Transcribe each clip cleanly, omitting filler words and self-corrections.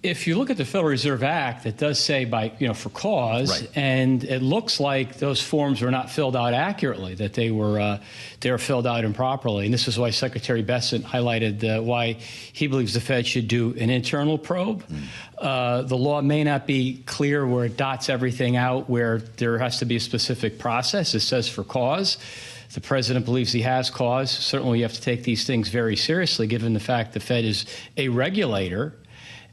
If you look at the Federal Reserve Act, it does say for cause, right. And it looks like those forms were not filled out accurately, that they were filled out improperly. And this is why Secretary Bessent highlighted why he believes the Fed should do an internal probe. The law may not be clear where it dots everything out, where there has to be a specific process. It says for cause. The president believes he has cause. Certainly, you have to take these things very seriously, given the fact the Fed is a regulator.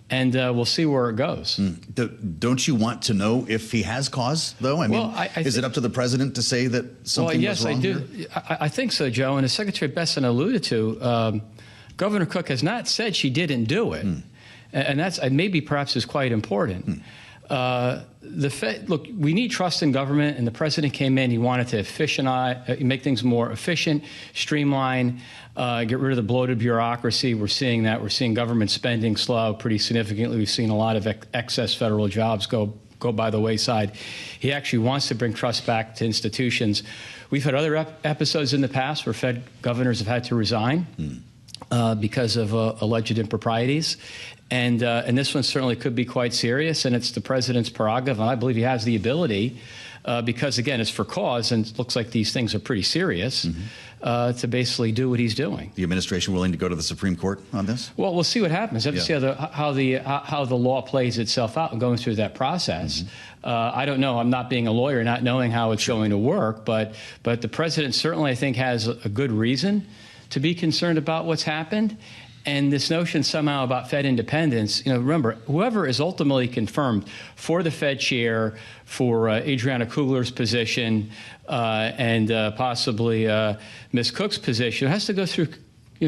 And we'll see where it goes. Don't you want to know if he has cause, though? I mean, is it up to the president to say that something was wrong? Well, yes, I do. Here? I think so, Joe. And as Secretary Bessent alluded to, Governor Cook has not said she didn't do it. And that's maybe perhaps is quite important. The Fed, look, we need trust in government, and the president came in. He wanted to make things more efficient, streamline, get rid of the bloated bureaucracy. We're seeing that. We're seeing government spending slow pretty significantly. We've seen a lot of excess federal jobs go by the wayside. He actually wants to bring trust back to institutions. We've had other episodes in the past where Fed governors have had to resign because of alleged improprieties. And this one certainly could be quite serious, and it's the president's prerogative, and I believe he has the ability, because, again, it's for cause, and it looks like these things are pretty serious, to basically do what he's doing. The administration willing to go to the Supreme Court on this? Well, we'll see what happens. We have to see how the law plays itself out and going through that process. I don't know. I'm not being a lawyer, not knowing how it's going to work, but the president certainly, I think, has a good reason to be concerned about what's happened. And this notion somehow about Fed independence, remember, whoever is ultimately confirmed for the Fed chair, for Adriana Kugler's position, and possibly Ms. Cook's position, has to go through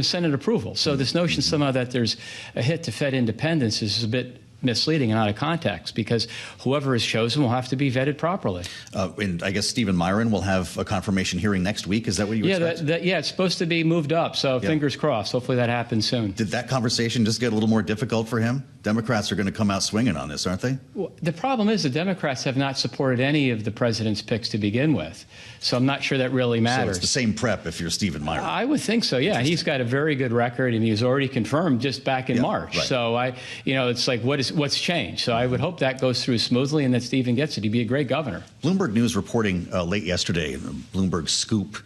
Senate approval. So this notion somehow that there's a hit to Fed independence is a bit misleading and out of context, because whoever is chosen will have to be vetted properly. And I guess Stephen Myron will have a confirmation hearing next week. Is that what you expect? It's supposed to be moved up, so fingers crossed. Hopefully that happens soon. Did that conversation just get a little more difficult for him? Democrats are going to come out swinging on this, aren't they? Well, the problem is the Democrats have not supported any of the president's picks to begin with, so I'm not sure that really matters. So it's the same prep if you're Stephen Myron. I would think so, yeah. He's got a very good record, and he was already confirmed just back in March. Right. So it's like, what's changed? So I would hope that goes through smoothly and that Stephen gets it. He'd be a great governor. Bloomberg News reporting late yesterday, Bloomberg Scoop,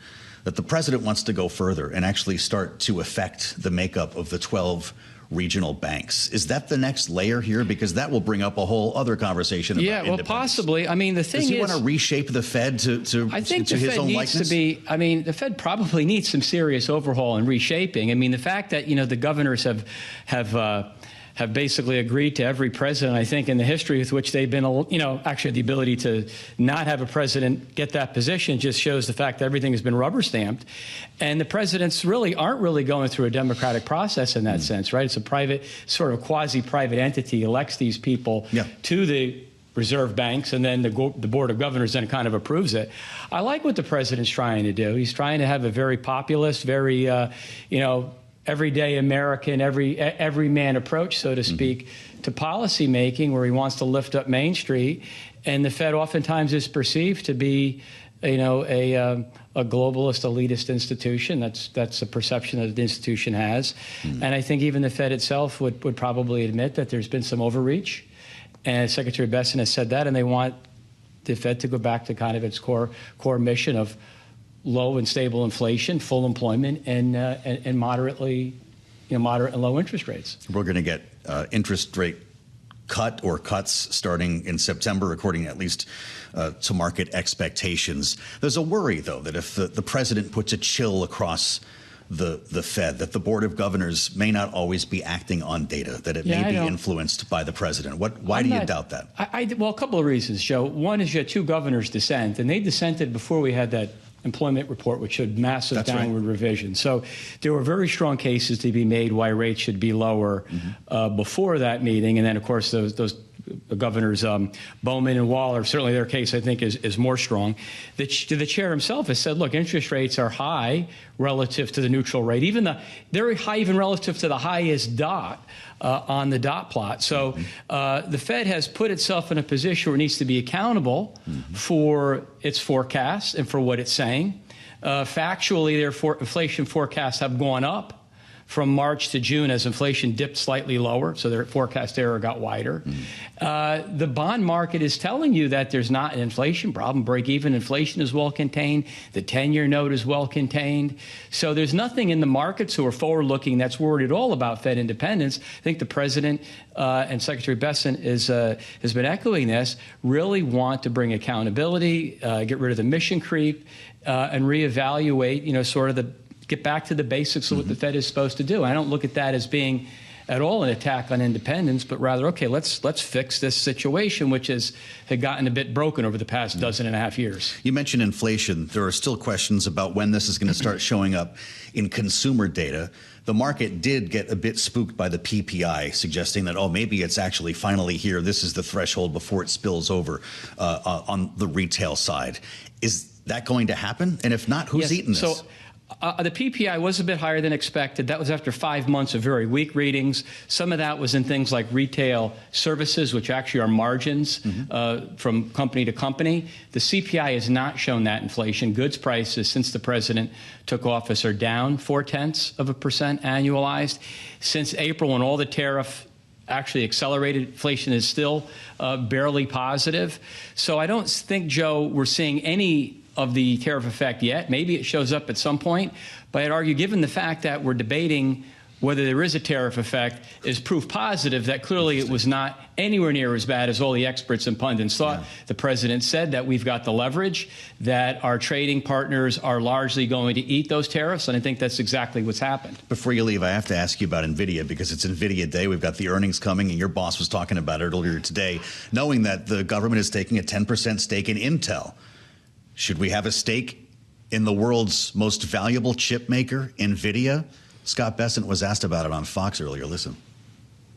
that the president wants to go further and actually start to affect the makeup of the 12 regional banks. Is that the next layer here? Because that will bring up a whole other conversation about independence. Yeah, well, possibly. I mean, the thing is, does he want to reshape the Fed to his own likeness? I think the Fed needs to be, the Fed probably needs some serious overhaul and reshaping. I mean, the fact that, the governors have basically agreed to every president, I think, in the history with which they've been, actually the ability to not have a president get that position just shows the fact that everything has been rubber stamped. And the presidents aren't really going through a democratic process in that sense, right? It's a private, sort of quasi-private entity elects these people to the reserve banks, and then the Board of Governors then kind of approves it. I like what the president's trying to do. He's trying to have a very populist, very, everyday American, everyman approach, so to speak, to policy making, where he wants to lift up Main Street. And the Fed oftentimes is perceived to be, a globalist, elitist institution. That's a perception that the institution has. And I think even the Fed itself would probably admit that there's been some overreach. And Secretary Bessent has said that, and they want the Fed to go back to kind of its core mission of low and stable inflation, full employment, and moderate and low interest rates. We're going to get interest rate cut or cuts starting in September, according at least to market expectations. There's a worry, though, that if the president puts a chill across the Fed, that the Board of Governors may not always be acting on data, that it may be influenced by the president. Why do you doubt that? Well, a couple of reasons, Joe. One is you had two governors dissent, and they dissented before we had that employment report, which showed massive downward revision. So there were very strong cases to be made why rates should be lower before that meeting. And then, of course, those governors Bowman and Waller, certainly their case, I think, is more strong. The chair himself has said, look, interest rates are high relative to the neutral rate, very high even relative to the highest dot on the dot plot. So the Fed has put itself in a position where it needs to be accountable for its forecasts and for what it's saying. Factually, their inflation forecasts have gone up from March to June as inflation dipped slightly lower, so their forecast error got wider. The bond market is telling you that there's not an inflation problem. Break-even inflation is well contained. The 10-year note is well contained. So there's nothing in the markets who are forward-looking that's worried at all about Fed independence. I think the President and Secretary Bessent has been echoing this, really want to bring accountability, get rid of the mission creep, and reevaluate, sort of get back to the basics of what the Fed is supposed to do. I don't look at that as being at all an attack on independence, but rather, okay, let's fix this situation, which had gotten a bit broken over the past dozen and a half years. You mentioned inflation. There are still questions about when this is going to start showing up in consumer data. The market did get a bit spooked by the PPI, suggesting that, oh, maybe it's actually finally here. This is the threshold before it spills over on the retail side. Is that going to happen? And if not, who's eating this? So, the PPI was a bit higher than expected. That was after 5 months of very weak readings. Some of that was in things like retail services, which actually are margins from company to company. The CPI has not shown that inflation. Goods prices since the president took office are down 0.4% annualized. Since April, when all the tariff actually accelerated, inflation is still barely positive. So I don't think, Joe, we're seeing any of the tariff effect yet. Maybe it shows up at some point, but I'd argue, given the fact that we're debating whether there is a tariff effect, is proof positive that clearly it was not anywhere near as bad as all the experts and pundits thought. Yeah. The president said that we've got the leverage, that our trading partners are largely going to eat those tariffs, and I think that's exactly what's happened. Before you leave, I have to ask you about NVIDIA, because it's NVIDIA Day. We've got the earnings coming, and your boss was talking about it earlier today, knowing that the government is taking a 10% stake in Intel. Should we have a stake in the world's most valuable chip maker, NVIDIA? Scott Bessent was asked about it on Fox earlier. Listen.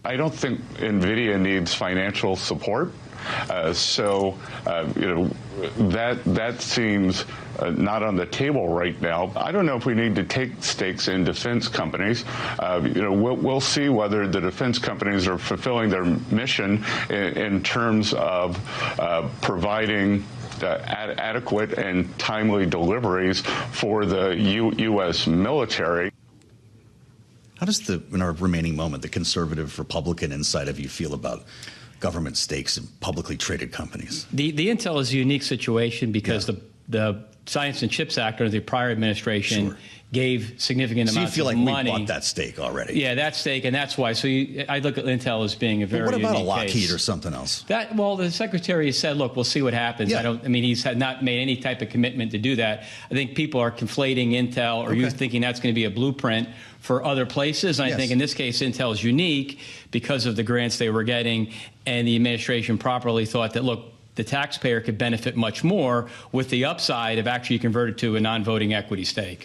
I don't think NVIDIA needs financial support. That seems not on the table right now. I don't know if we need to take stakes in defense companies. We'll see whether the defense companies are fulfilling their mission in terms of providing adequate and timely deliveries for the U.S. military. How does in our remaining moment, the conservative Republican inside of you feel about government stakes in publicly traded companies? The Intel is a unique situation because the Science and Chips Act under the prior administration gave significant amounts of money. So you feel like we bought that stake already? Yeah, that stake, and that's why. So I look at Intel as being a very unique case. What about a Lockheed or something else? Well, the secretary has said, look, we'll see what happens. Yeah. He's not made any type of commitment to do that. I think people are conflating Intel, or you thinking that's going to be a blueprint for other places. And I think in this case, Intel is unique because of the grants they were getting, and the administration properly thought that, look, the taxpayer could benefit much more with the upside of actually converted to a non-voting equity stake.